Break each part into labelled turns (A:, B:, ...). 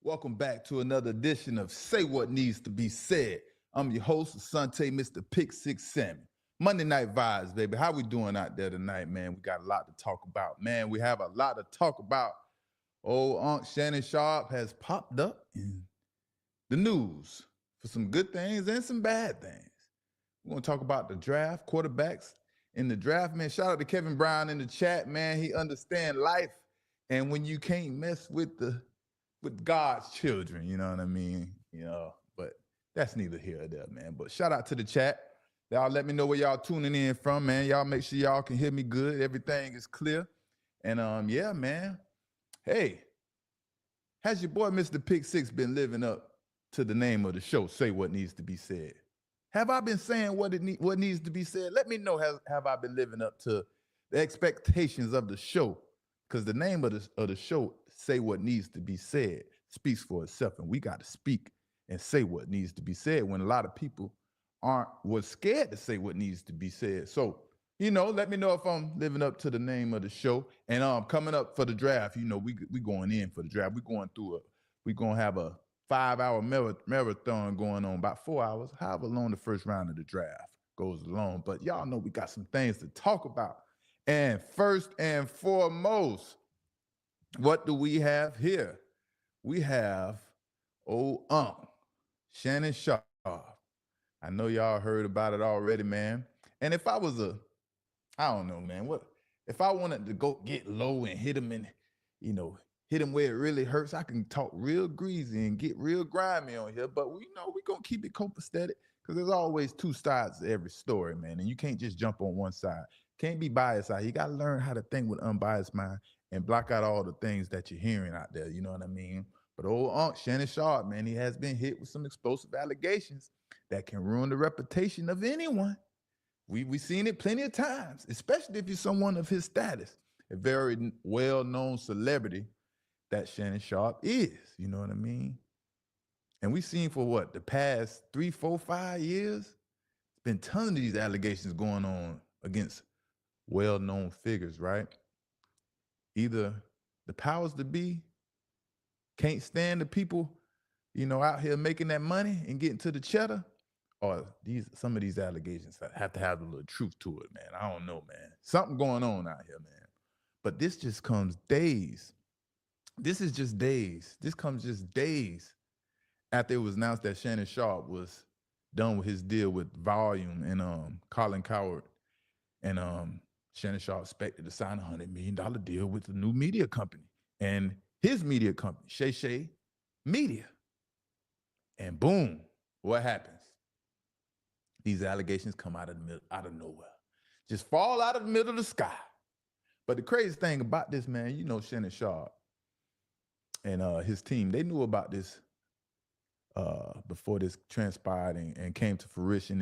A: Welcome back to another edition of Say What Needs to Be Said. I'm your host, Asante, Mr. Pick Six Sammy. Monday Night Vibes, baby. How we doing out there tonight, man? We got a lot to talk about. Man, we have a lot to talk about. Old Aunt Shannon Sharpe has popped up in the news for some good things and some bad things. We're going to talk about the draft, quarterbacks in the draft. Man, shout out to Kevin Brown in the chat, man. He understands life. And when you can't mess with God's children, you know what I mean? But that's neither here or there, man. But shout out to the chat. Y'all let me know where y'all tuning in from, man. Y'all make sure y'all can hear me good. Everything is clear. And yeah, man. Hey, has your boy Mr. Pick Six been living up to the name of the show? Say what needs to be said. Have I been saying what needs to be said? Let me know. Have I been living up to the expectations of the show? Because the name of the show, Say What Needs to Be Said, speaks for itself, and we got to speak and say what needs to be said when a lot of people was scared to say what needs to be said. So, let me know if I'm living up to the name of the show. And coming up for the draft, we going in for the draft. We're gonna have a 5-hour marathon going on, about 4 hours, however long the first round of the draft goes along. But y'all know we got some things to talk about. And first and foremost, what do we have here? We have old Shannon Sharpe. I know y'all heard about it already, man. And if I was I don't know, man, if I wanted to go get low and hit him hit him where it really hurts, I can talk real greasy and get real grimy on here. But we gonna keep it copacetic because there's always two sides to every story, man. And you can't just jump on one side. Can't be biased out. You got to learn how to think with unbiased mind and block out all the things that you're hearing out there. You know what I mean? But old Unc Shannon Sharpe, man, he has been hit with some explosive allegations that can ruin the reputation of anyone. We've seen it plenty of times, especially if you're someone of his status, a very well-known celebrity that Shannon Sharpe is. You know what I mean? And we've seen for the past 3, 4, 5 years, it's been tons of these allegations going on against well-known figures, right? Either the powers that be can't stand the people, out here making that money and getting to the cheddar, or some of these allegations have to have a little truth to it, man. I don't know, man. Something going on out here, man. But this just comes days. This is just days. This comes just days after it was announced that Shannon Sharpe was done with his deal with Volume and Colin Cowherd. And Shannon Sharpe expected to sign a $100 million deal with the new media company and his media company, Shay Media. And boom, what happens? These allegations come out of nowhere, just fall out of the middle of the sky. But the crazy thing about this, man, Shannon Sharpe and his team, they knew about this before this transpired and came to fruition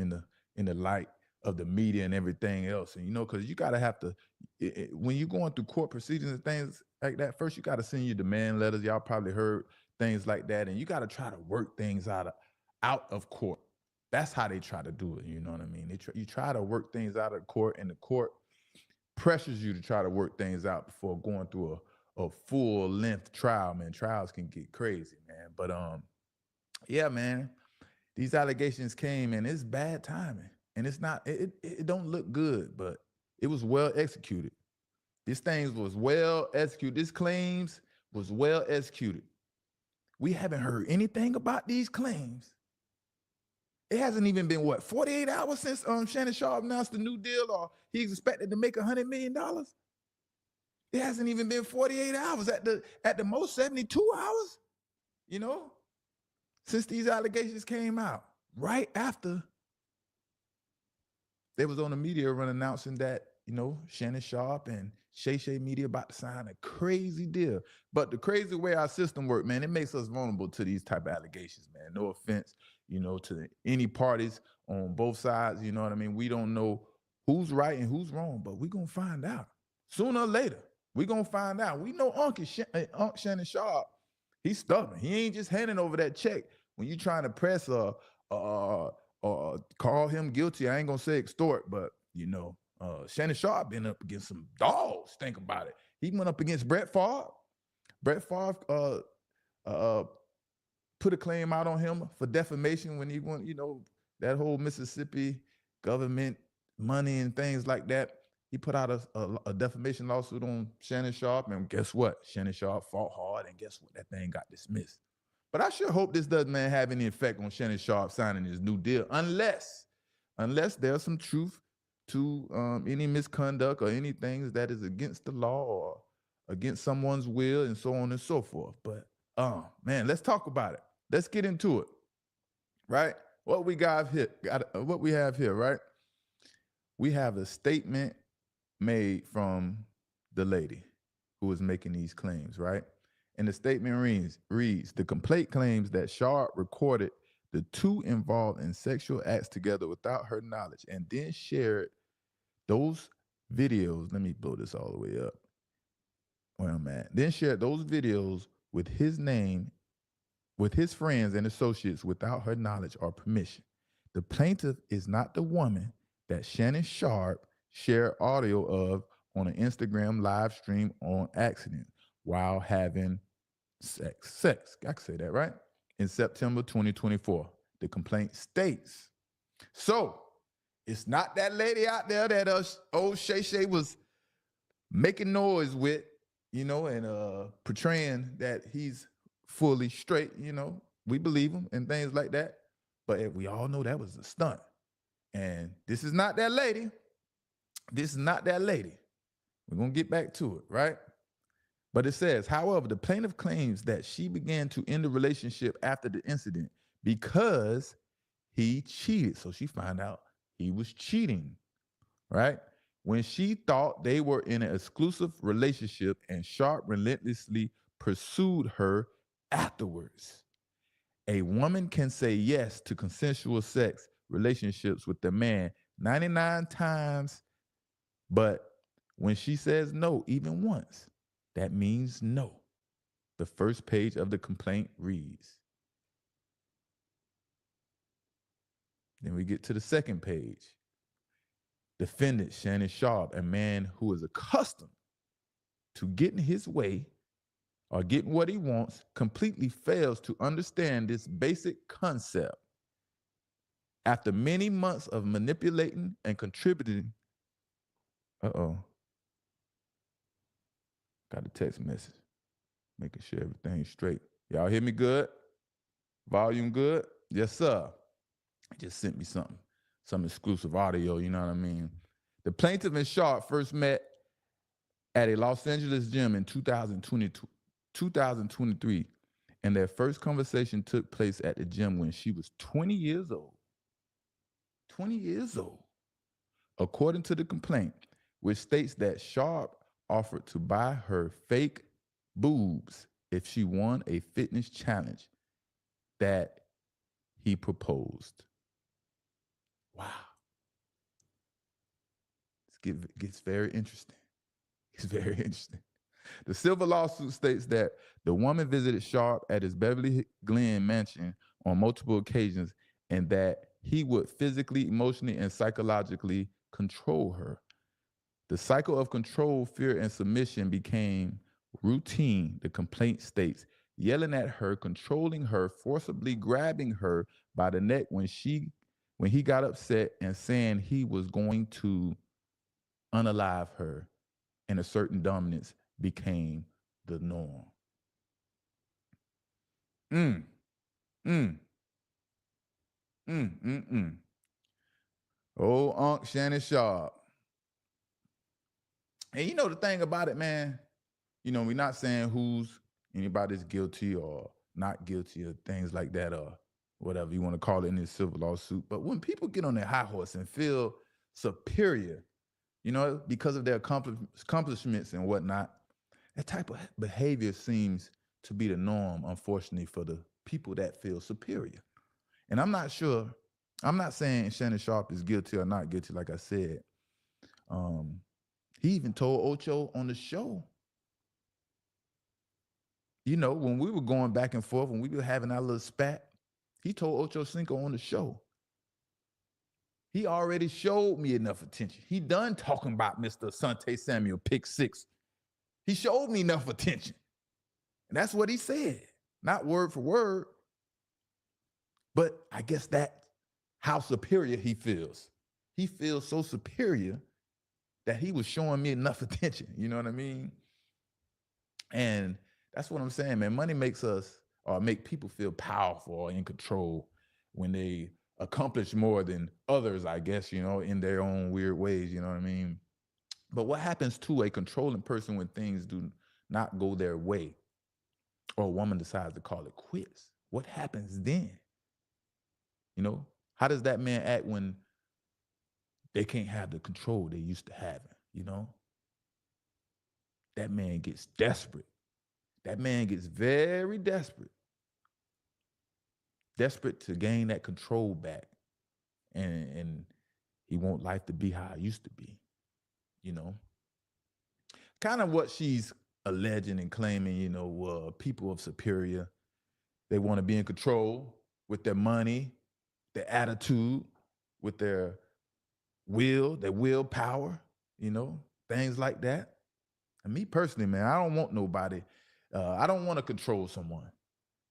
A: in the light of the media and everything else. And, because you got to have to, when you're going through court proceedings and things like that, first you got to send your demand letters. Y'all probably heard things like that. And you got to try to work things out of court. That's how they try to do it. You know what I mean? You try to work things out of court, and the court pressures you to try to work things out before going through a full-length trial, man. Trials can get crazy, man. But, yeah, man, these allegations came, and it's bad timing. And it's not, it don't look good, but it was well executed. This thing was well executed. This claims was well executed. We haven't heard anything about these claims. It hasn't even been, 48 hours since Shannon Sharpe announced the new deal, or he's expected to make $100 million? It hasn't even been 48 hours, at the most 72 hours, since these allegations came out, right after they was on the media run announcing that, Shannon Sharpe and Shay Media about to sign a crazy deal. But the crazy way our system works, man, it makes us vulnerable to these type of allegations, man. No offense, to any parties on both sides. You know what I mean? We don't know who's right and who's wrong, but we're going to find out. Sooner or later, we're going to find out. We know Unc Shannon Sharpe, he's stubborn. He ain't just handing over that check when you're trying to press call him guilty. I ain't gonna say extort, but Shannon Sharpe been up against some dogs. Think about it. He went up against Brett Favre. Brett Favre put a claim out on him for defamation when he went, that whole Mississippi government money and things like that. He put out a defamation lawsuit on Shannon Sharpe, and guess what? Shannon Sharpe fought hard, and guess what? That thing got dismissed. But I sure hope this doesn't have any effect on Shannon Sharpe signing his new deal, unless there's some truth to any misconduct or anything that is against the law or against someone's will and so on and so forth. But man, let's talk about it. Let's get into it, right? What we have here, right? We have a statement made from the lady who is making these claims, right? And the statement reads, the complaint claims that Sharpe recorded the two involved in sexual acts together without her knowledge and then shared those videos. Let me blow this all the way up where I'm at. Then shared those videos with his name, with his friends and associates without her knowledge or permission. The plaintiff is not the woman that Shannon Sharpe shared audio of on an Instagram live stream on accident while having sex. I can say that, right? In September 2024. The complaint states. So it's not that lady out there that old Shay Shay was making noise with, and portraying that he's fully straight, we believe him and things like that. But we all know that was a stunt. And this is not that lady. This is not that lady. We're going to get back to it, right? But it says, however, the plaintiff claims that she began to end the relationship after the incident because he cheated. So she found out he was cheating, right? When she thought they were in an exclusive relationship and Sharpe relentlessly pursued her afterwards. A woman can say yes to consensual sex relationships with the man 99 times, but when she says no even once, that means no. The first page of the complaint reads. Then we get to the second page. Defendant Shannon Sharpe, a man who is accustomed to getting his way or getting what he wants, completely fails to understand this basic concept. After many months of manipulating and contributing, got a text message, making sure everything's straight. Y'all hear me good? Volume good? Yes, sir. Just sent me some exclusive audio, you know what I mean? The plaintiff and Sharpe first met at a Los Angeles gym in 2023, and their first conversation took place at the gym when she was 20 years old. 20 years old. According to the complaint, which states that Sharpe offered to buy her fake boobs if she won a fitness challenge that he proposed. Wow. It gets very interesting. It's very interesting. The civil lawsuit states that the woman visited Sharpe at his Beverly Glen mansion on multiple occasions and that he would physically, emotionally, and psychologically control her. The cycle of control, fear, and submission became routine, the complaint states, yelling at her, controlling her, forcibly grabbing her by the neck when he got upset and saying he was going to unalive her, and a certain dominance became the norm. Oh, Unc Shannon Sharpe. And you know the thing about it, man, we're not saying anybody's guilty or not guilty or things like that or whatever you want to call it in this civil lawsuit. But when people get on their high horse and feel superior, because of their accomplishments and whatnot, that type of behavior seems to be the norm, unfortunately, for the people that feel superior. And I'm not saying Shannon Sharpe is guilty or not guilty, like I said. He even told Ocho on the show, when we were going back and forth, when we were having our little spat, he told Ocho Cinco on the show, he already showed me enough attention. He done talking about Mr. Asante Samuel, pick 6. He showed me enough attention. And that's what he said. Not word for word, But I guess that's how superior he feels. He feels so superior that he was showing me enough attention. You know what I mean? And that's what I'm saying, man. Money makes us or make people feel powerful or in control when they accomplish more than others, I guess, in their own weird ways. You know what I mean? But what happens to a controlling person when things do not go their way or a woman decides to call it quits? What happens then? You know, how does that man act when they can't have the control they used to having? You know, that man gets desperate. That man gets very desperate, desperate to gain that control back, and he want life to be how it used to be. You know, kind of what she's alleging and claiming. People of superior, they want to be in control with their money, their attitude, with their their willpower, things like that. And me personally, man, I don't want nobody. I don't want to control someone.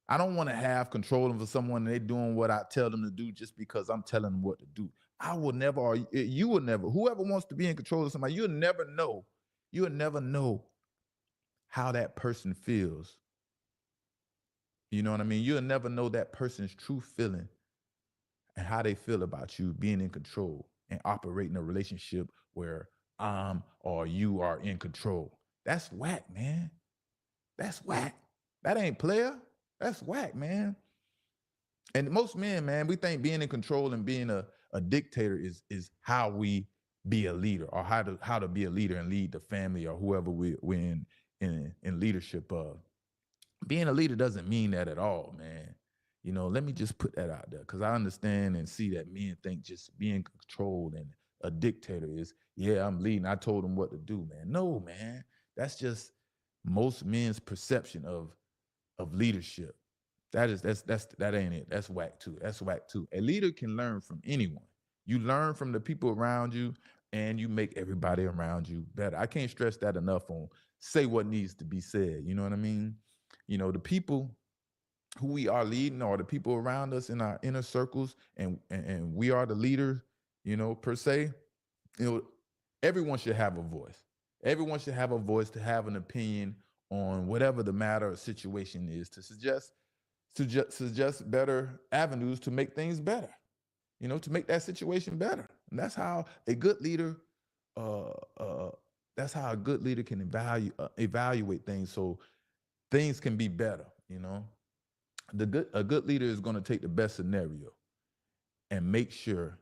A: I don't want to have control over someone and they doing what I tell them to do just because I'm telling them what to do. I will never, or you will never, whoever wants to be in control of somebody, you'll never know. You'll never know how that person feels. You know what I mean? You'll never know that person's true feeling and how they feel about you being in control and operating a relationship where I'm or you are in control. That's whack, man. That's whack. That ain't player. That's whack, man. And most men, man, we think being in control and being a dictator is how we be a leader, or how to be a leader and lead the family or whoever we're in leadership of. Being a leader doesn't mean that at all, man. Let me just put that out there because I understand and see that men think just being controlled and a dictator is, yeah, I'm leading. I told them what to do, man. No, man. That's just most men's perception of leadership. That ain't it. That's whack too. That's whack too. A leader can learn from anyone. You learn from the people around you and you make everybody around you better. I can't stress that enough on say what needs to be said. You know what I mean? The people who we are leading are the people around us in our inner circles, and we are the leaders, per se. you know, Everyone should have a voice. Everyone should have a voice to have an opinion on whatever the matter or situation is, to suggest better avenues to make things better, to make that situation better. And that's how a good leader, uh, uh, can evaluate things so things can be better. A good leader is going to take the best scenario and make sure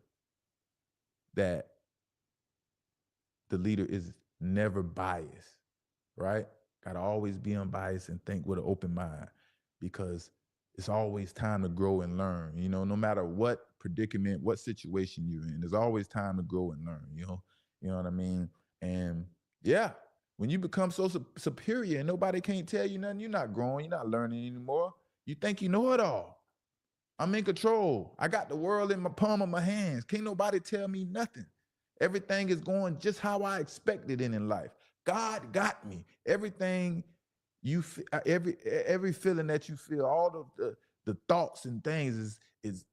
A: that the leader is never biased, right? Got to always be unbiased and think with an open mind, because it's always time to grow and learn. No matter what predicament, what situation you're in, there's always time to grow and learn. You know what I mean? And yeah, when you become so superior and nobody can't tell you nothing, you're not growing, you're not learning anymore. You think you know it all. I'm in control. I got the world in my palm of my hands. Can't nobody tell me nothing. Everything is going just how I expected it in life. God got me. Everything every feeling that you feel, all the thoughts and things is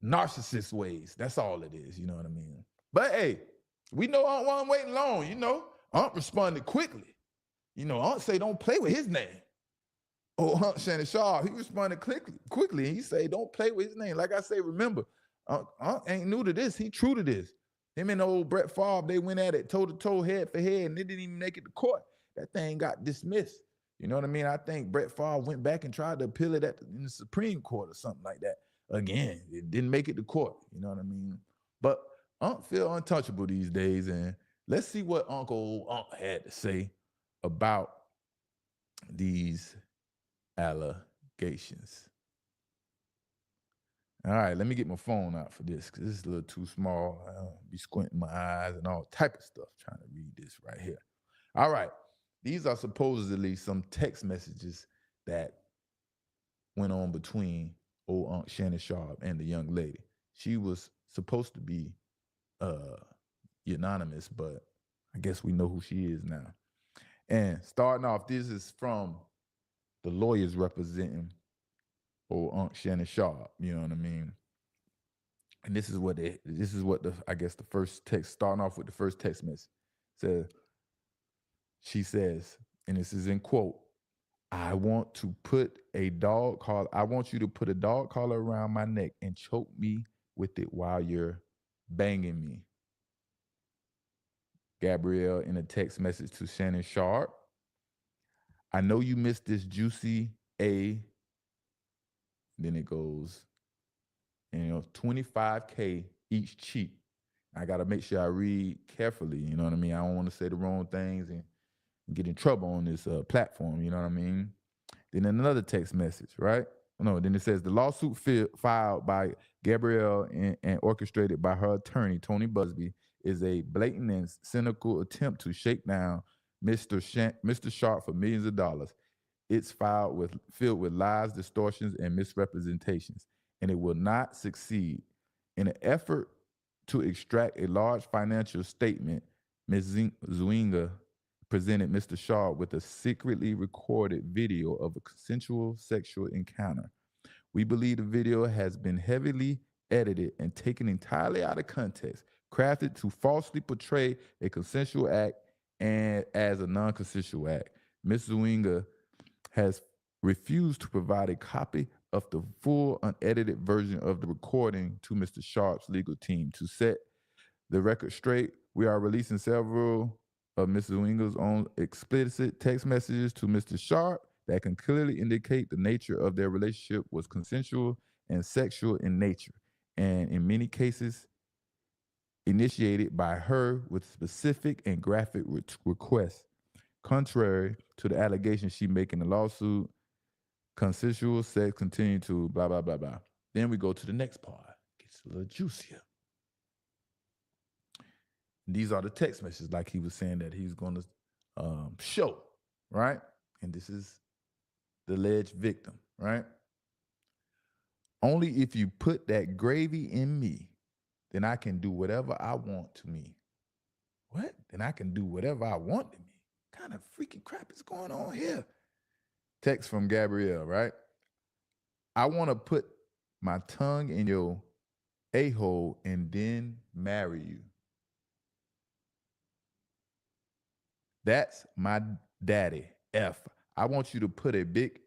A: narcissist ways. That's all it is. You know what I mean? But hey, we know Aunt wasn't waiting long. Aunt responded quickly. Aunt say don't play with his name. Aunt Shannon Sharpe, he responded quickly, and he said, don't play with his name. Like I say, remember, Aunt ain't new to this. He true to this. Him and old Brett Favre, they went at it toe to toe, head for head, and they didn't even make it to court. That thing got dismissed. You know what I mean? I think Brett Favre went back and tried to appeal it in the Supreme Court or something like that. Again, it didn't make it to court. You know what I mean? But Aunt feel untouchable these days, and let's see what Uncle Aunt had to say about these allegations. All right, let me get my phone out for this because this is a little too small. I'll be squinting my eyes and all type of stuff trying to read this right here. All right, these are supposedly some text messages that went on between old Aunt Shannon Sharpe and the young lady. She was supposed to be anonymous, but I guess we know who she is now. And starting off, this is from the lawyers representing or Unc Shannon Sharpe. You know what I mean? And this is what the I guess the first text, starting off with the first text message says. She says, and this is in quote, I want you to put a dog collar around my neck and choke me with it while you're banging me. Gabrielle in a text message to Shannon Sharpe. I know you missed this juicy A. Then it goes, 25K each cheek. I got to make sure I read carefully. You know what I mean? I don't want to say the wrong things and get in trouble on this platform. You know what I mean? Then another text message, right? No, then it says the lawsuit filed by Gabrielle and orchestrated by her attorney, Tony Busby, is a blatant and cynical attempt to shake down Mr. Sharpe for millions of dollars. It's filled with lies, distortions, and misrepresentations, and it will not succeed. In an effort to extract a large financial statement, Ms. Zwinga presented Mr. Sharpe with a secretly recorded video of a consensual sexual encounter. We believe the video has been heavily edited and taken entirely out of context, crafted to falsely portray a consensual act and as a non-consensual act. Ms. Zwinga has refused to provide a copy of the full unedited version of the recording to Mr. Sharpe's legal team. To set the record straight, we are releasing several of Mrs. Zwinga's own explicit text messages to Mr. Sharpe that can clearly indicate the nature of their relationship was consensual and sexual in nature, and in many cases, initiated by her with specific and graphic requests. Contrary to the allegations she make in the lawsuit, consensual sex continue to blah, blah, blah, blah. Then we go to the next part. Gets a little juicier. These are the text messages, like he was saying that he's going to show, right? And this is the alleged victim, right? Only if you put that gravy in me, then I can do whatever I want to me. What? Then I can do whatever I want to me. What kind of freaking crap is going on here? Text from Gabrielle, right? I want to put my tongue in your a-hole and then marry you. That's my daddy, F. I want you to put a big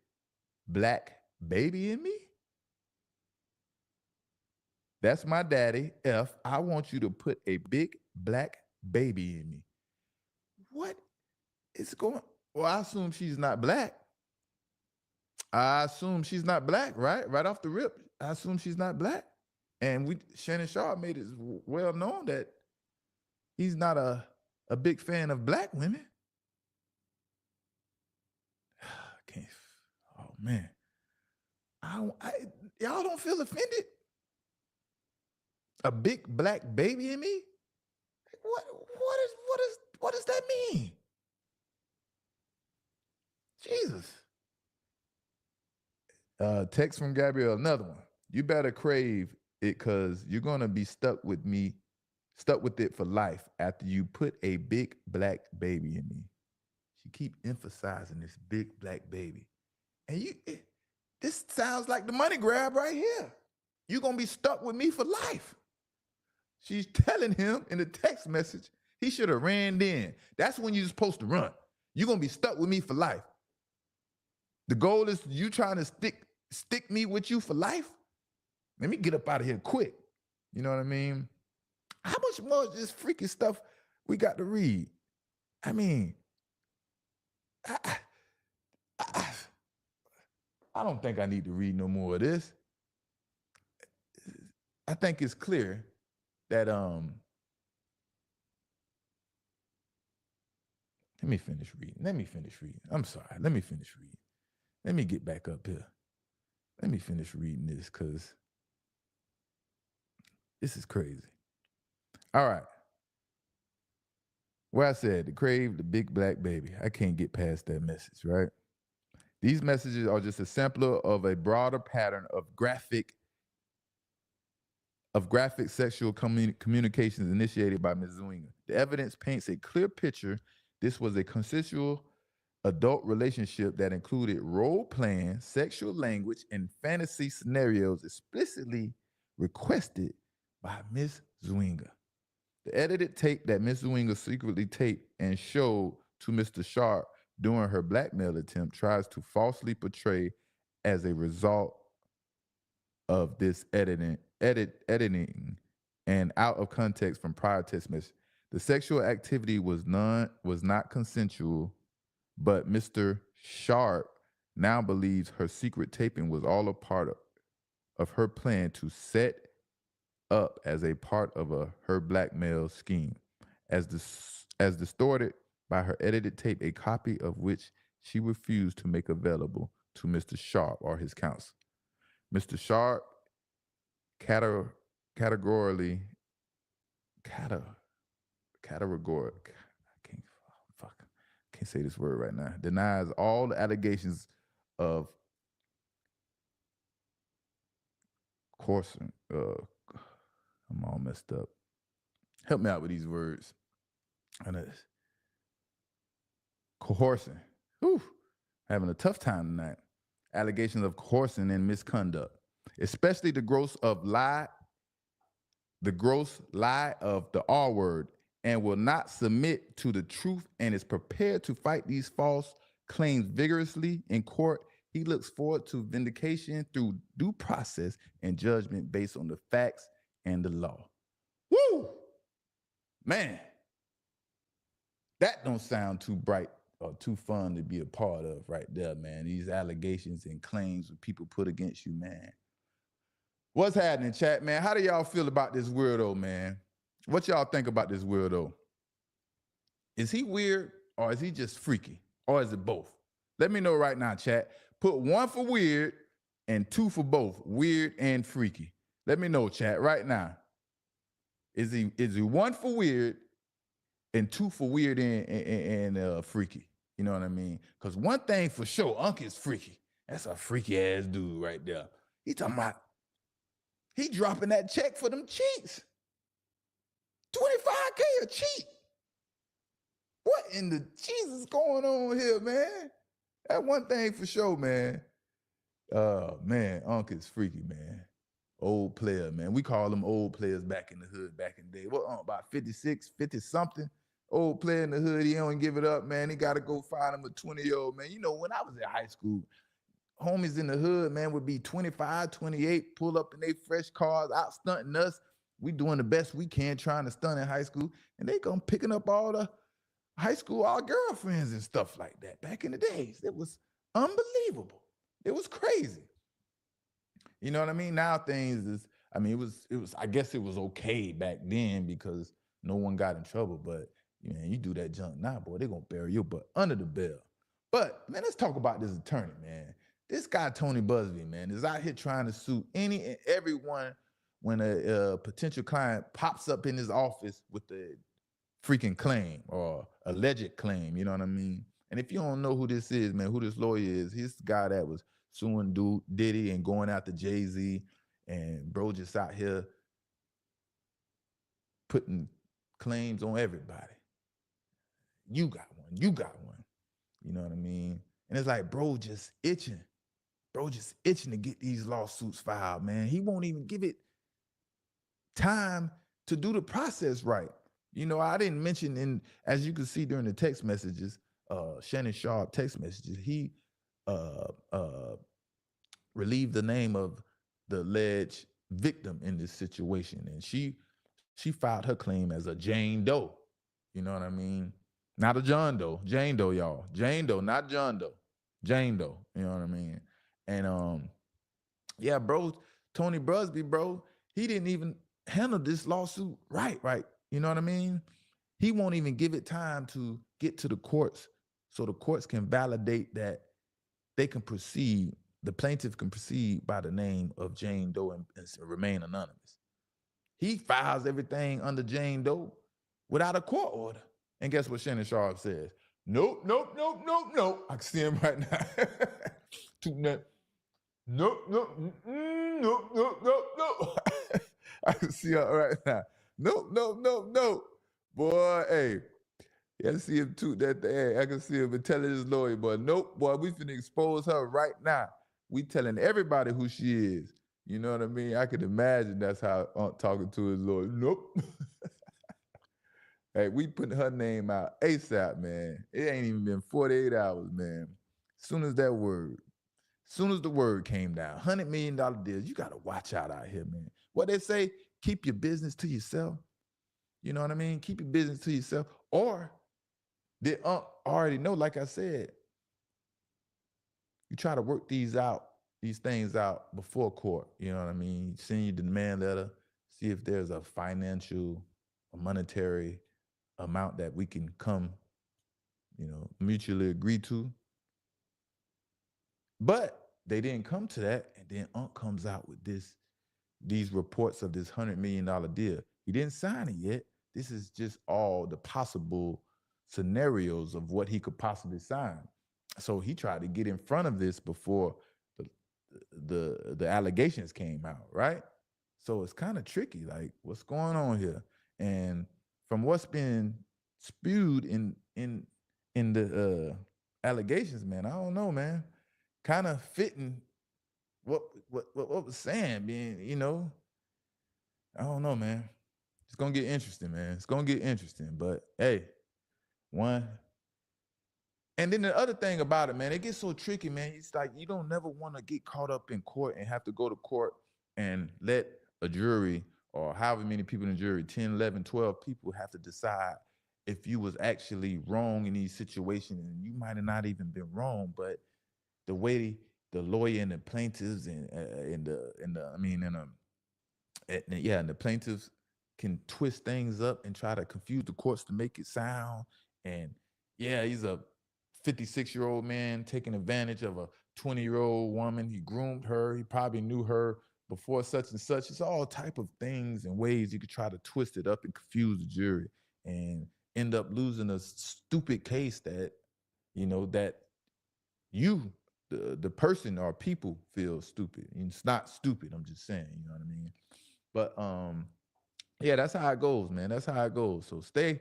A: black baby in me. That's my daddy, F. I want you to put a big black baby in me. What is going? Well, I assume she's not black. I assume she's not black, right? Right off the rip, I assume she's not black. And Shannon Sharpe made it well known that he's not a big fan of black women. Can't. Oh man, y'all don't feel offended? A big black baby in me? What does that mean? Jesus. Text from Gabrielle, another one. You better crave it because you're gonna be stuck with it for life after you put a big black baby in me. She keep emphasizing this big black baby. And this sounds like the money grab right here. You're gonna be stuck with me for life. She's telling him in the text message, he should have ran in. That's when you're supposed to run. You're gonna be stuck with me for life. The goal is you trying to stick me with you for life. Let me get up out of here quick. You know what I mean? How much more of this freaky stuff we got to read? I mean, I don't think I need to read no more of this. I think it's clear that let me finish reading. I'm sorry. Let me finish reading. Let me get back up here. Let me finish reading this because this is crazy. All right. Where I said to crave the big black baby. I can't get past that message, right? These messages are just a sampler of a broader pattern of graphic sexual communications initiated by Ms. Zwinga. The evidence paints a clear picture. This was a consensual adult relationship that included role playing, sexual language, and fantasy scenarios explicitly requested by Miss Zwinga. The edited tape that Miss Zwinga secretly taped and showed to Mr. Sharpe during her blackmail attempt tries to falsely portray as a result of this editing and out of context from prior text messages. The sexual activity was not consensual, but Mr. Sharpe now believes her secret taping was all a part of her plan to set up as a part of her blackmail scheme, as distorted by her edited tape, a copy of which she refused to make available to Mr. Sharpe or his counsel. Mr. Sharpe categorically I can't say this word right now. Denies all the allegations of coercion. I'm all messed up. Help me out with these words. Coercion. Whew. Having a tough time tonight. Allegations of coercion and misconduct, especially the gross lie of the R word, and will not submit to the truth and is prepared to fight these false claims vigorously in court. He looks forward to vindication through due process and judgment based on the facts and the law. Woo! Man, that don't sound too bright or too fun to be a part of right there, man. These allegations and claims that people put against you, man. What's happening, chat, man? How do y'all feel about this weirdo, man? What y'all think about this weirdo? Is he weird or is he just freaky? Or is it both? Let me know right now, chat. Put 1 for weird and 2 for both, weird and freaky. Let me know, chat, right now. Is he 1 for weird and 2 for weird and freaky? You know what I mean? Because one thing for sure, Unc is freaky. That's a freaky ass dude right there. He talking about, he dropping that check for them cheats. $25K a cheat. What in the Jesus going on here, man? That one thing for sure, man. Man, Unc is freaky, man. Old player, man. We call them old players back in the hood, back in the day. What, about 56, 50-something? Old player in the hood, he don't give it up, man. He got to go find him a 20-year-old, man. You know, when I was in high school, homies in the hood, man, would be 25, 28, pull up in their fresh cars, out stunting us. We doing the best we can, trying to stunt in high school, and they come picking up all the high school, our girlfriends and stuff like that. Back in the days, it was unbelievable. It was crazy. You know what I mean? Now things is, I mean, it was. I guess it was okay back then because no one got in trouble. But man, you do that junk now, boy, they gonna bury your butt under the bell. But man, let's talk about this attorney, man. This guy Tony Busby, man, is out here trying to sue any and everyone when a potential client pops up in his office with the freaking claim or alleged claim, you know what I mean? And if you don't know who this is, man, who this lawyer is, he's the guy that was suing Diddy and going after Jay-Z, and bro just out here putting claims on everybody. You got one. You know what I mean? And it's like, bro just itching to get these lawsuits filed, man. He won't even give it time to do the process right. You know, I didn't mention, as you can see during the text messages, Shannon Sharpe text messages, he relieved the name of the alleged victim in this situation. And she filed her claim as a Jane Doe. You know what I mean? Not a John Doe. Jane Doe, y'all. Jane Doe, not John Doe. Jane Doe. You know what I mean? And yeah, bro, Tony Busby, bro, he didn't even handle this lawsuit right. You know what I mean? He won't even give it time to get to the courts so the courts can validate that they can proceed, the plaintiff can proceed by the name of Jane Doe and remain anonymous. He files everything under Jane Doe without a court order. And guess what Shannon Sharpe says? Nope. I can see him right now. Nope. I can see her right now. Nope. Boy, hey, Yeah, I see him toot that thing. I can see him been telling his lawyer, but nope, boy, we finna expose her right now. We telling everybody who she is. You know what I mean? I could imagine that's how Unc talking to his lawyer. Nope. Hey, we putting her name out ASAP, man. It ain't even been 48 hours, man. Soon as that word, soon as the word came down, $100 million deals, you gotta watch out here, man. What they say, keep your business to yourself. You know what I mean? Keep your business to yourself. Or did Unc already know, like I said, you try to work these things out before court. You know what I mean? Send you the demand letter, see if there's a financial, a monetary amount that we can come, mutually agree to. But they didn't come to that, and then Unc comes out with these reports of this $100 million deal. He didn't sign it yet. This is just all the possible scenarios of what he could possibly sign. So he tried to get in front of this before the the allegations came out, right? So it's kind of tricky. Like, what's going on here? And from what's been spewed in the allegations, man, I don't know, man. Kind of fitting what was saying, being, I don't know, man. It's gonna get interesting, man. It's gonna get interesting. But hey, one. And then the other thing about it, man, it gets so tricky, man. It's like you don't never want to get caught up in court and have to go to court and let a jury or however many people in the jury, 10, 11, 12 people have to decide if you was actually wrong in these situations. And you might have not even been wrong, but the way the lawyer and the plaintiffs and the plaintiffs can twist things up and try to confuse the courts to make it sound. And yeah, he's a 56-year-old man taking advantage of a 20-year-old woman. He groomed her. He probably knew her before such and such. It's all type of things and ways you could try to twist it up and confuse the jury and end up losing a stupid case that, that you, the person or people feel stupid. And it's not stupid. I'm just saying, you know what I mean? But yeah, that's how it goes, man. That's how it goes. So hey,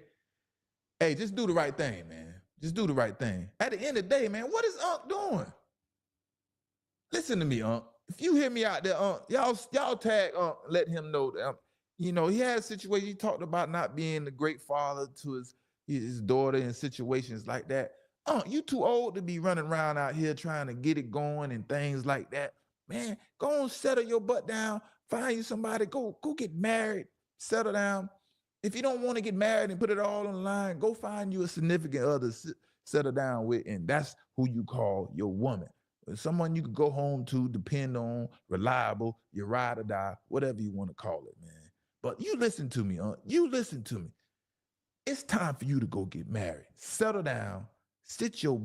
A: just do the right thing, man. Just do the right thing. At the end of the day, man, what is Unc doing? Listen to me, Unc. If you hear me out there, Unc, y'all tag Unc, let him know that, he had a situation. He talked about not being a great father to his daughter in situations like that. Unc, you too old to be running around out here trying to get it going and things like that. Man, go and settle your butt down. Find you somebody. Go get married. Settle down. If you don't want to get married and put it all on the line, go find you a significant other, settle down with, and that's who you call your woman. Someone you could go home to, depend on, reliable, your ride or die, whatever you want to call it, man. But you listen to me, you listen to me. It's time for you to go get married. Settle down. Sit your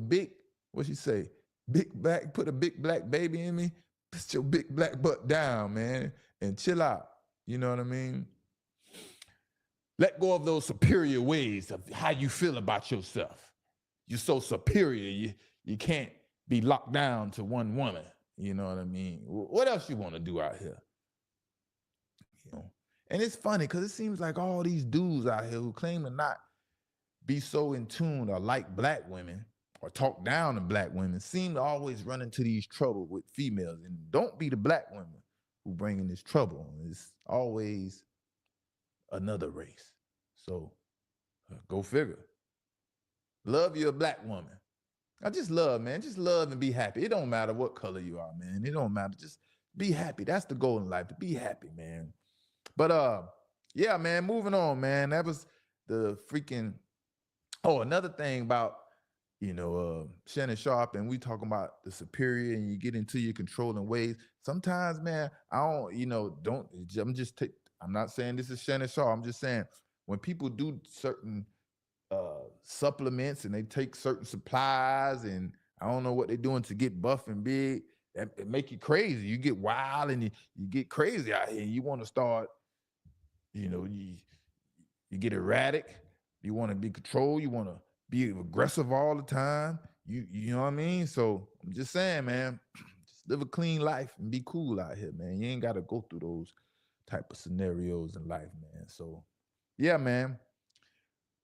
A: what you say, big black, put a big black baby in me. Sit your big black butt down, man, and chill out. You know what I mean? Let go of those superior ways of how you feel about yourself. You're so superior, you can't be locked down to one woman. You know what I mean? What else you want to do out here? And it's funny because it seems like all these dudes out here who claim to not be so in tune or like black women or talk down to black women seem to always run into these trouble with females. And don't be the black women who bringing this trouble. It's always another race. So go figure. Love you a black woman. I just love, man. Just love and be happy. It don't matter what color you are, man. It don't matter. Just be happy. That's the goal in life, to be happy, man. But yeah, man, moving on, man. That was the freaking another thing about, Shannon Sharpe, and we talking about the superior and you get into your controlling ways. Sometimes, man, I don't, I'm not saying this is Shannon Sharpe. I'm just saying when people do certain supplements and they take certain supplies and I don't know what they're doing to get buff and big, it make you crazy. You get wild and you get crazy out here. You want to start, you get erratic. You want to be controlled. You want to be aggressive all the time. You know what I mean? So I'm just saying, man, just live a clean life and be cool out here, man. You ain't got to go through those type of scenarios in life, man. So yeah, man.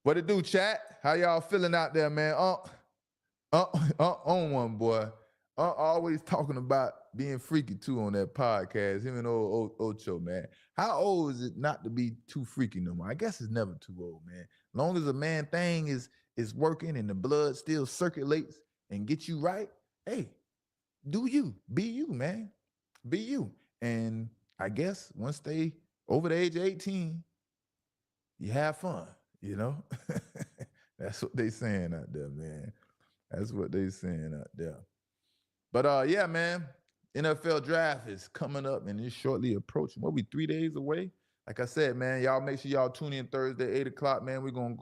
A: What it do, chat? How y'all feeling out there, man? On one, boy. Always talking about being freaky too on that podcast. Him and old Ocho, man. How old is it not to be too freaky no more? I guess it's never too old, man. Long as a man thing is working and the blood still circulates and get you right, hey, do you. Be you, man. Be you. And I guess once they over the age of 18, you have fun, you know? That's what they saying out there, man. That's what they saying out there. But yeah, man, NFL draft is coming up and it's shortly approaching. What, we 3 days away? Like I said, man, y'all make sure y'all tune in Thursday, 8 o'clock, man. We're gonna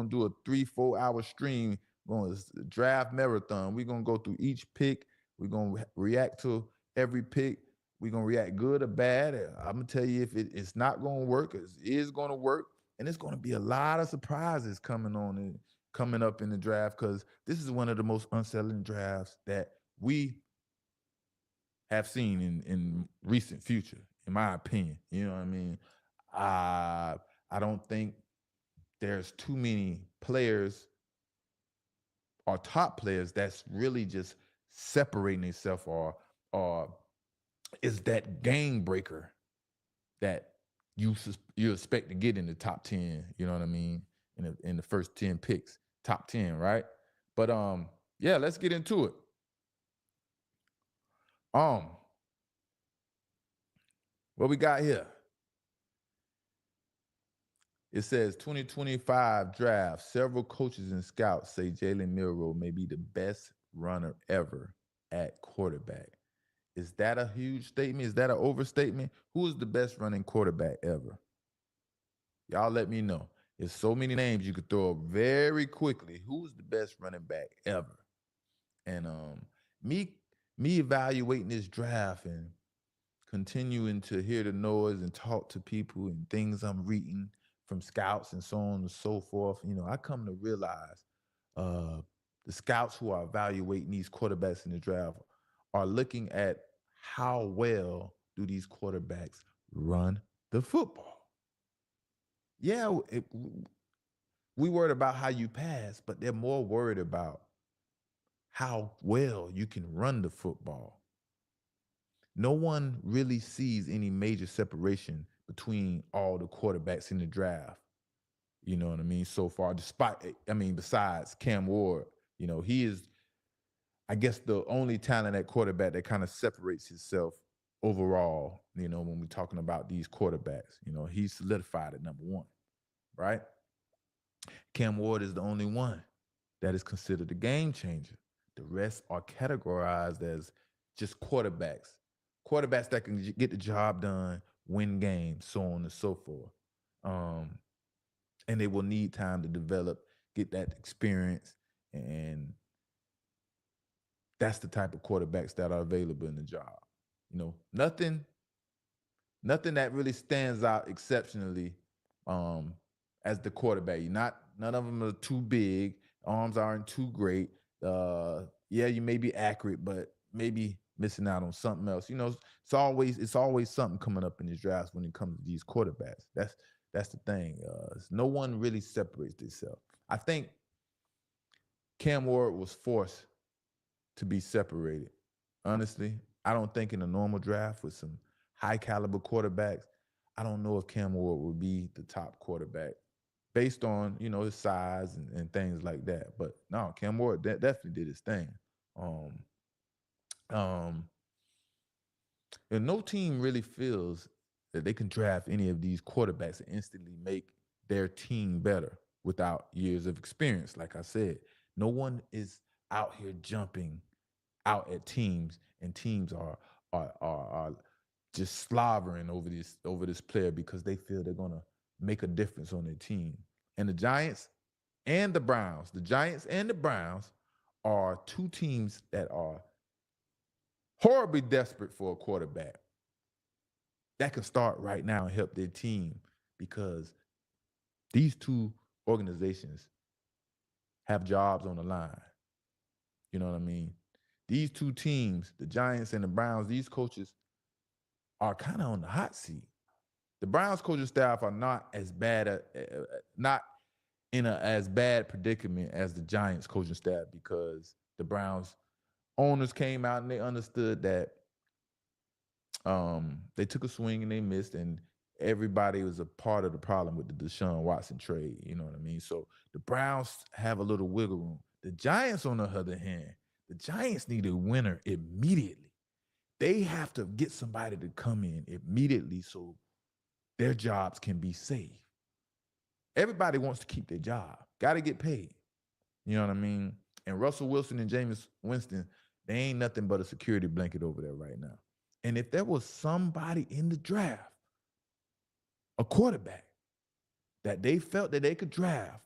A: do a 3-4 hour stream, going to draft marathon. We're gonna go through each pick. We're gonna react to every pick. We're gonna react good or bad. I'm gonna tell you if it's not gonna work, it is gonna work, and it's gonna be a lot of surprises coming up in the draft because this is one of the most unsettling drafts that we have seen in recent future, in my opinion. You know what I mean? I don't think there's too many players or top players that's really just separating themselves or is that game breaker that you expect to get in the top 10, you know what I mean? In the first 10 picks, top 10, right? But yeah, let's get into it. What we got here? It says 2025 draft. Several coaches and scouts say Jalen Milroe may be the best runner ever at quarterback. Is that a huge statement? Is that an overstatement? Who is the best running quarterback ever? Y'all let me know. There's so many names you could throw up very quickly. Who's the best running back ever? And me evaluating this draft and continuing to hear the noise and talk to people and things I'm reading from scouts and so on and so forth, I come to realize the scouts who are evaluating these quarterbacks in the draft are looking at how well do these quarterbacks run the football. Yeah, we worried about how you pass, but they're more worried about how well you can run the football. No one really sees any major separation between all the quarterbacks in the draft. You know what I mean? So far, besides Cam Ward, he is, I guess, the only talent at quarterback that kind of separates himself overall, when we're talking about these quarterbacks. He's solidified at number one, right? Cam Ward is the only one that is considered a game changer. The rest are categorized as just quarterbacks that can get the job done, win games, so on and so forth. And they will need time to develop, get that experience, and that's the type of quarterbacks that are available in the job. Nothing that really stands out exceptionally as the quarterback. None of them are too big. Arms aren't too great. Yeah, you may be accurate, but maybe missing out on something else. It's always something coming up in these drafts when it comes to these quarterbacks. That's the thing. No one really separates themselves. I think Cam Ward was forced to be separated. Honestly, I don't think in a normal draft with some high caliber quarterbacks, I don't know if Cam Ward would be the top quarterback based on, his size and things like that. But no, Cam Ward definitely did his thing. And no team really feels that they can draft any of these quarterbacks and instantly make their team better without years of experience. Like I said, no one is out here jumping out at teams, and teams are just slobbering over this player because they feel they're gonna make a difference on their team. And the Giants and the Browns are two teams that are horribly desperate for a quarterback that can start right now and help their team because these two organizations have jobs on the line. You know what I mean? These two teams, the Giants and the Browns, these coaches are kind of on the hot seat. The Browns coaching staff are not as bad, not in a as bad predicament as the Giants coaching staff because the Browns owners came out and they understood that they took a swing and they missed, and everybody was a part of the problem with the Deshaun Watson trade. You know what I mean? So the Browns have a little wiggle room. The Giants, on the other hand, the Giants need a winner immediately. They have to get somebody to come in immediately so their jobs can be saved. Everybody wants to keep their job. Got to get paid. You know what I mean? And Russell Wilson and Jameis Winston, they ain't nothing but a security blanket over there right now. And if there was somebody in the draft, a quarterback, that they felt that they could draft,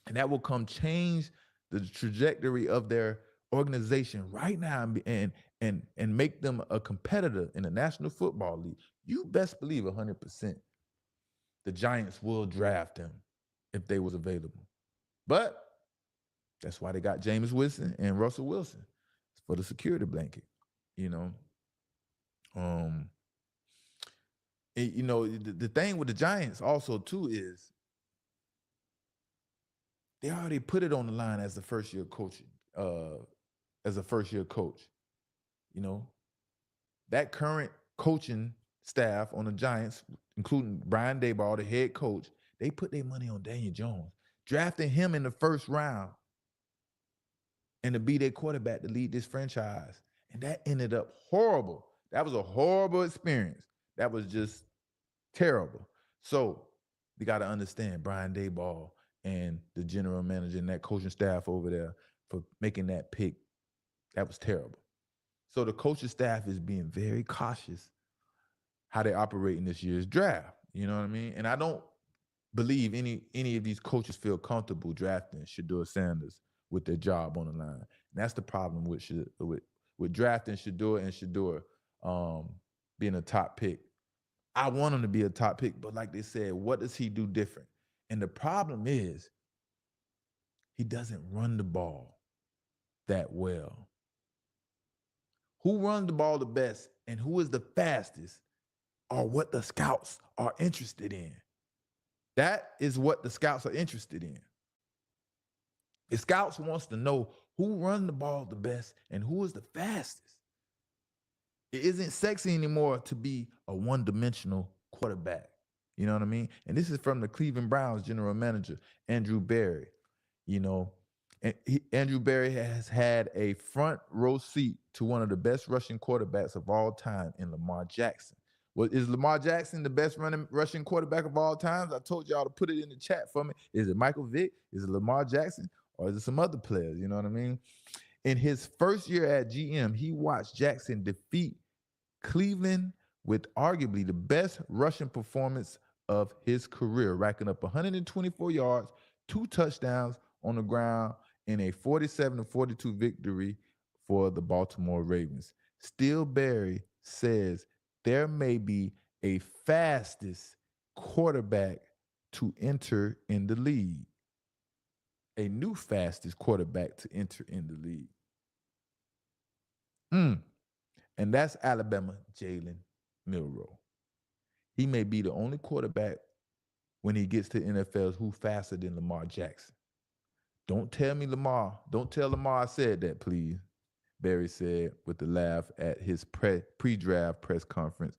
A: and that will come change the trajectory of their organization right now and make them a competitor in the National Football League, you best believe 100% the Giants will draft him if they was available. But that's why they got Jameis Winston and Russell Wilson for the security blanket. You know, um, the thing with the Giants also too is they already put it on the line as the first year coaching, as a first year coach. You know, that current coaching staff on the Giants, including Brian Daboll, the head coach, they put their money on Daniel Jones, drafting him in the first round and to be their quarterback to lead this franchise. And that ended up horrible. That was a horrible experience. That was just terrible. So you got to understand Brian Daboll and the general manager and that coaching staff over there for making that pick. That was terrible. So the coaching staff is being very cautious how they operate in this year's draft. You know what I mean? And I don't believe any of these coaches feel comfortable drafting Shedeur Sanders with their job on the line. And that's the problem with drafting Shedeur and Shedeur being a top pick. I want him to be a top pick, but like they said, what does he do different? And the problem is he doesn't run the ball that well. Who runs the ball the best and who is the fastest are what the scouts are interested in. That is what the scouts are interested in. The scouts wants to know who runs the ball the best and who is the fastest. It isn't sexy anymore to be a one-dimensional quarterback. You know what I mean? And this is from the Cleveland Browns general manager, Andrew Berry. You know, Andrew Berry has had a front row seat to one of the best rushing quarterbacks of all time in Lamar Jackson. Well, is Lamar Jackson the best rushing quarterback of all times? I told y'all to put it in the chat for me. Is it Michael Vick? Is it Lamar Jackson? Or is it some other players? You know what I mean? In his first year at GM, he watched Jackson defeat Cleveland with arguably the best rushing performance of his career, racking up 124 yards, 2 touchdowns on the ground in a 47-42 victory for the Baltimore Ravens. Still Barry says there may be a fastest quarterback to enter in the league. A new fastest quarterback to enter in the league. And that's Alabama Jalen Milroe. He may be the only quarterback when he gets to NFL who's faster than Lamar Jackson. Don't tell Lamar I said that, please, Barry said with a laugh at his pre-draft press conference.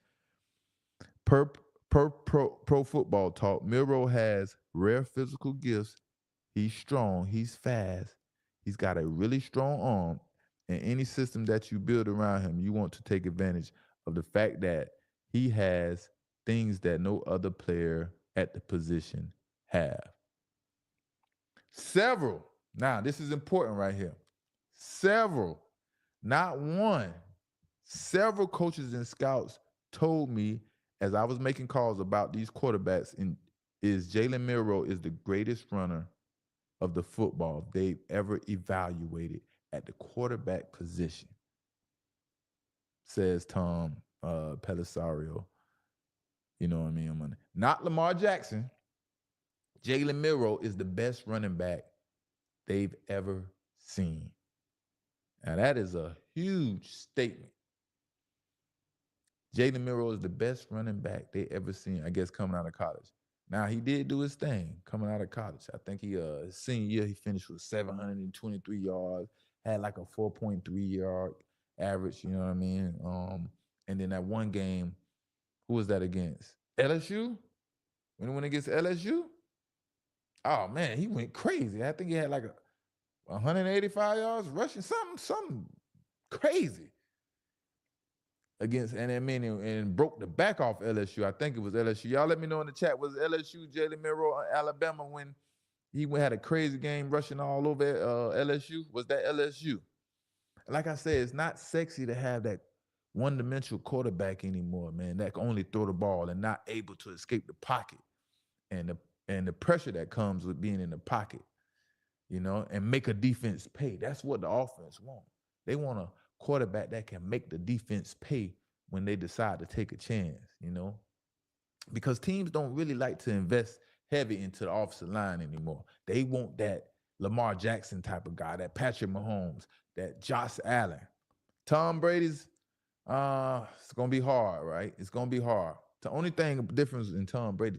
A: Per Pro Football Talk, Milroe has rare physical gifts. He's strong. He's fast. He's got a really strong arm. And any system that you build around him, you want to take advantage of the fact that he has things that no other player at the position have. Several, now this is important right here. Several, not one, several coaches and scouts told me as I was making calls about these quarterbacks, is Jalen Milroe is the greatest runner of the football they've ever evaluated at the quarterback position, says Tom Pellisario. You know what I mean? Not Lamar Jackson. Jalen Milroe is the best running back they've ever seen. Now, that is a huge statement. Jalen Milroe is the best running back they ever seen, I guess, coming out of college. Now he did do his thing coming out of college. I think his senior year he finished with 723 yards, had like a 4.3 yard average. You know what I mean? And then that one game, who was that against? LSU. When he went against LSU, oh man, he went crazy. I think he had like 185 yards rushing, something crazy against, and I mean, and broke the back off LSU. I think it was LSU. Y'all let me know in the chat. Was LSU Jalen Milroe, Alabama, when he had a crazy game rushing all over LSU? Was that LSU? Like I said, it's not sexy to have that one-dimensional quarterback anymore, man. That can only throw the ball and not able to escape the pocket, and the pressure that comes with being in the pocket, and make a defense pay. That's what the offense want. They want a quarterback that can make the defense pay when they decide to take a chance, because teams don't really like to invest heavy into the offensive line anymore. They want that Lamar Jackson type of guy, that Patrick Mahomes, that Josh Allen. Tom Brady's, it's going to be hard, right? It's going to be hard. The only thing difference in Tom Brady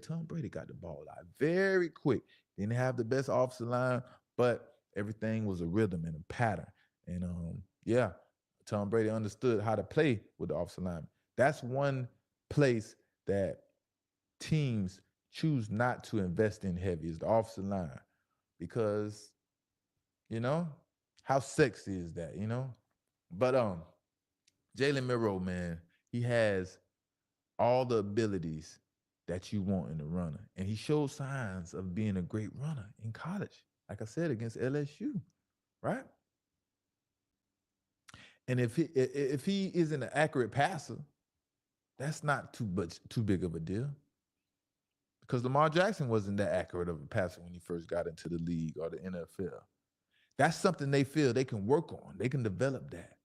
A: got the ball out very quick. Didn't have the best offensive line, but everything was a rhythm and a pattern. And yeah, Tom Brady understood how to play with the offensive line. That's one place that teams choose not to invest in heavy is the offensive line, because how sexy is that, But Jalen Milroe, man, he has all the abilities that you want in a runner, and he showed signs of being a great runner in college. Like I said, against LSU, right? And if he isn't an accurate passer, that's not too big of a deal, because Lamar Jackson wasn't that accurate of a passer when he first got into the league or the NFL. That's something they feel they can work on. They can develop that.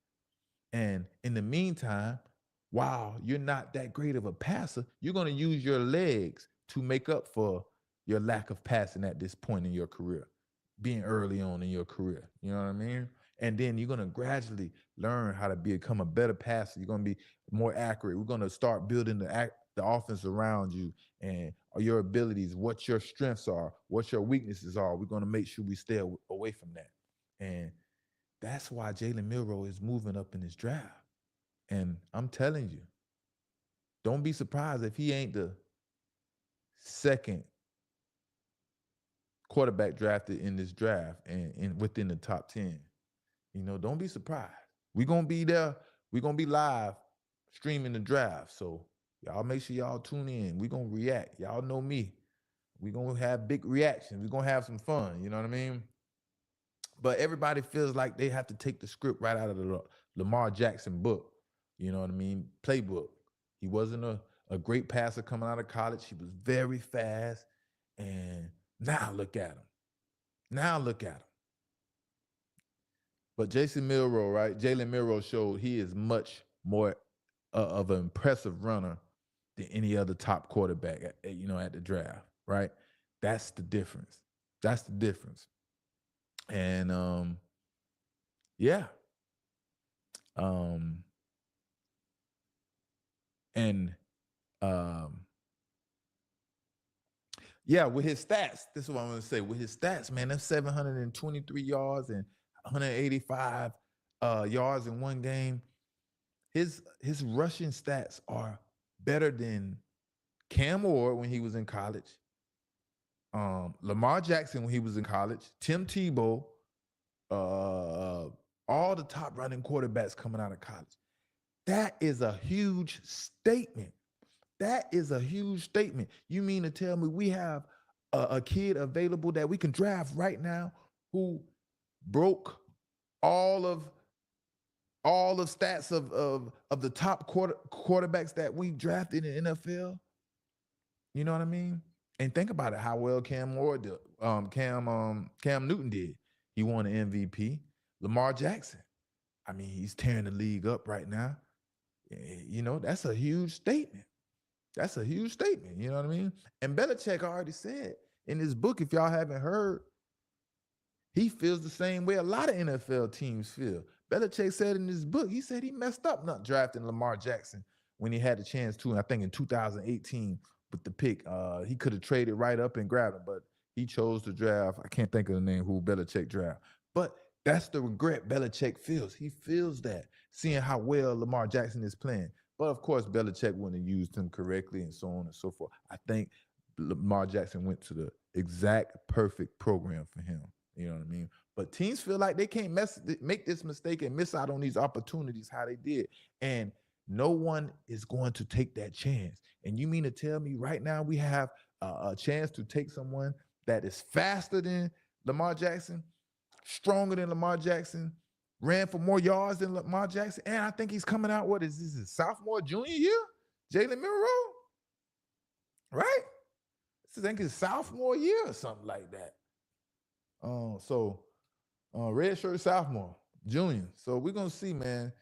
A: And in the meantime, while you're not that great of a passer, you're going to use your legs to make up for your lack of passing at this point in your career, being early on in your career. You know what I mean? And then you're going to gradually learn how to become a better passer. You're going to be more accurate. We're going to start building the offense around you and your abilities, what your strengths are, what your weaknesses are. We're going to make sure we stay away from that. And that's why Jalen Milroe is moving up in this draft. And I'm telling you, don't be surprised if he ain't the second quarterback drafted in this draft and within the top 10. Don't be surprised. We're going to be there. We're going to be live streaming the draft. So y'all make sure y'all tune in. We're going to react. Y'all know me. We're going to have big reactions. We're going to have some fun. You know what I mean? But everybody feels like they have to take the script right out of the Lamar Jackson book. You know what I mean? Playbook. He wasn't a great passer coming out of college. He was very fast. And now look at him. But Jalen Milroe showed he is much more of an impressive runner than any other top quarterback at the draft, right? That's the difference. And yeah. Yeah, with his stats, this is what I'm going to say. With his stats, man, that's 723 yards and 185 yards in one game. His rushing stats are better than Cam Ward when he was in college, Lamar Jackson when he was in college, Tim Tebow, all the top running quarterbacks coming out of college. That is a huge statement. You mean to tell me we have a kid available that we can draft right now who broke all of stats of the top quarterbacks that we drafted in the NFL? You know what I mean? And think about it, how well Cam Newton did. He won an MVP. Lamar Jackson, I mean, he's tearing the league up right now. That's a huge statement. You know what I mean? And Belichick already said in his book, if y'all haven't heard, he feels the same way a lot of NFL teams feel. Belichick said in his book, he said he messed up not drafting Lamar Jackson when he had the chance to, and I think in 2018, with the pick. He could have traded right up and grabbed him, but he chose to draft. I can't think of the name who Belichick draft. But that's the regret Belichick feels. He feels that, seeing how well Lamar Jackson is playing. But of course, Belichick wouldn't have used him correctly and so on and so forth. I think Lamar Jackson went to the exact perfect program for him. You know what I mean? But teams feel like they can't make this mistake and miss out on these opportunities how they did. And no one is going to take that chance. And you mean to tell me right now we have a chance to take someone that is faster than Lamar Jackson, stronger than Lamar Jackson, ran for more yards than Lamar Jackson, and I think he's coming out, what is this, his sophomore, junior year? Jalen Milroe, right? I think his sophomore year or something like that. Red shirt sophomore, junior. So we're going to see, man.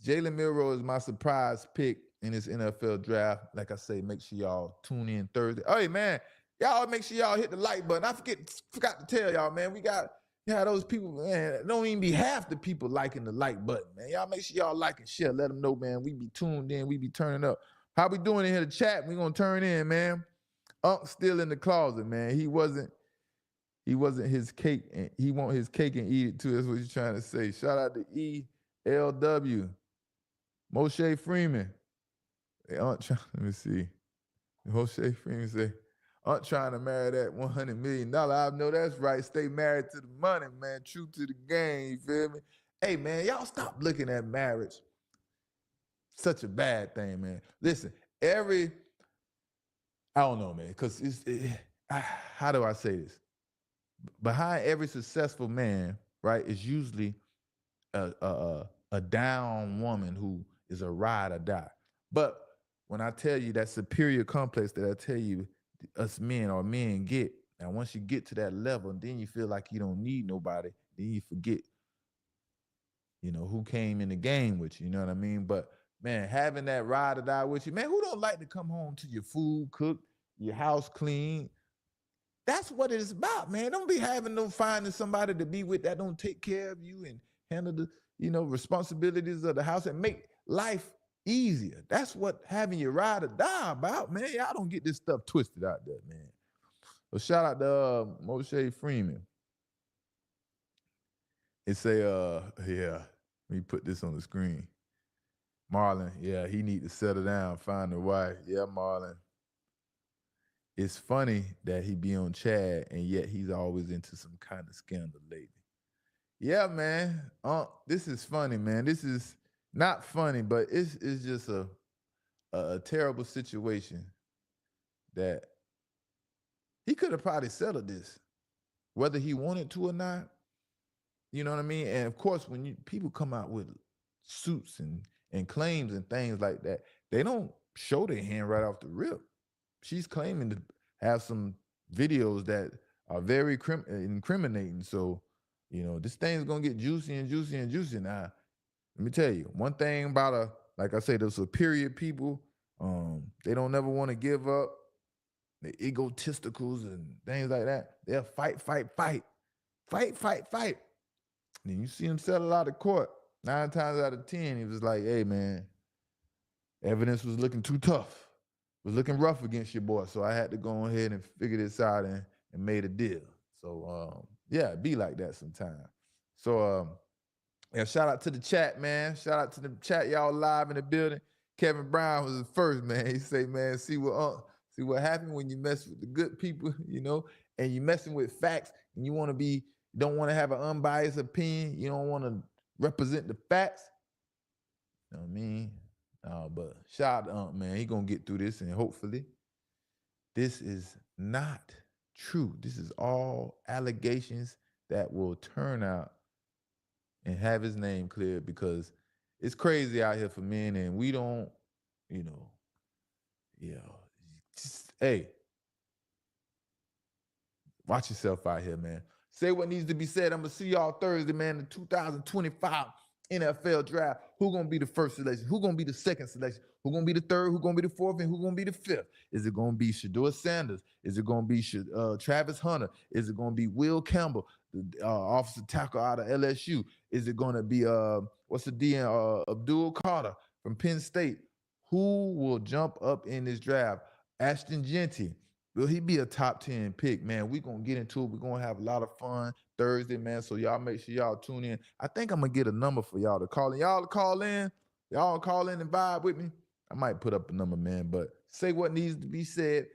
A: Jalen Milroe is my surprise pick in this NFL draft. Like I say, make sure y'all tune in Thursday. Hey, man, y'all make sure y'all hit the like button. I forgot to tell y'all, man, we got those people, man, don't even be half the people liking the like button, man. Y'all make sure y'all like and share. Let them know, man, we be tuned in. We be turning up. How we doing in here to chat? We going to turn in, man. Unk's still in the closet, man. He wasn't his cake. And he want his cake and eat it too. That's what he's trying to say. Shout out to ELW. Moshe Freeman. Hey, let me see. Moshe Freeman say, I'm trying to marry that $100 million. I know that's right. Stay married to the money, man. True to the game, you feel me? Hey, man, y'all stop looking at marriage such a bad thing, man. Listen, I don't know, man, because how do I say this? Behind every successful man, right, is usually a down woman who is a ride or die. But when I tell you that superior complex that I tell you us men get, and once you get to that level, then you feel like you don't need nobody, then you forget, who came in the game with you, you know what I mean? But man, having that ride or die with you, man, who don't like to come home to your food cooked, your house clean? That's what it is about, man. Don't be finding somebody to be with that don't take care of you and handle the, responsibilities of the house and make life easier. That's what having your ride or die about, man. Y'all don't get this stuff twisted out there, man. So shout out to Moshe Freeman. It say, let me put this on the screen. Marlon, yeah, he need to settle down, find a wife. Yeah, Marlon. It's funny that he be on Chad, and yet he's always into some kind of scandal lately. Yeah, man. This is funny, man. This is not funny, but it's just a terrible situation that he could have probably settled this, whether he wanted to or not. You know what I mean? And of course, when people come out with suits and claims and things like that, they don't show their hand right off the rip. She's claiming to have some videos that are very incriminating. So, this thing's going to get juicy and juicy and juicy. Now, let me tell you, one thing about like I say, the superior people, they don't never want to give up. The egotisticals and things like that. They'll fight. Then you see them settle out of court. 9 times out of 10, he was like, hey, man, evidence was looking too tough. Was looking rough against your boy. So I had to go ahead and figure this out and made a deal. So, it be like that sometimes. So, shout out to the chat, man. Shout out to the chat. Y'all live in the building. Kevin Brown was the first, man. He say, man, see what happened when you mess with the good people, and you messing with facts, and you don't want to have an unbiased opinion. You don't want to represent the facts. You know what I mean? But shout out to man. He gonna get through this, and hopefully this is not true. This is all allegations that will turn out and have his name cleared, because it's crazy out here for men, and we don't, hey, watch yourself out here, man. Say what needs to be said. I'm going to see y'all Thursday, man, the 2025 NFL draft. Who going to be the first selection? Who going to be the second selection? Who going to be the third? Who going to be the fourth? And who going to be the fifth? Is it going to be Shedeur Sanders? Is it going to be Travis Hunter? Is it going to be Will Campbell, the offensive tackle out of LSU? Is it going to be, Abdul Carter from Penn State? Who will jump up in this draft? Ashton Genty, will he be a top 10 pick, man? We're going to get into it. We're going to have a lot of fun Thursday, man. So y'all make sure y'all tune in. I think I'm going to get a number for y'all to call in. Y'all to call in. Y'all call in and vibe with me. I might put up a number, man, but say what needs to be said.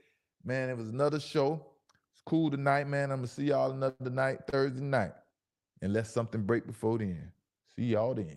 A: Man, it was another show. It's cool tonight, man. I'm going to see y'all another night, Thursday night. Unless something break before then. See y'all then.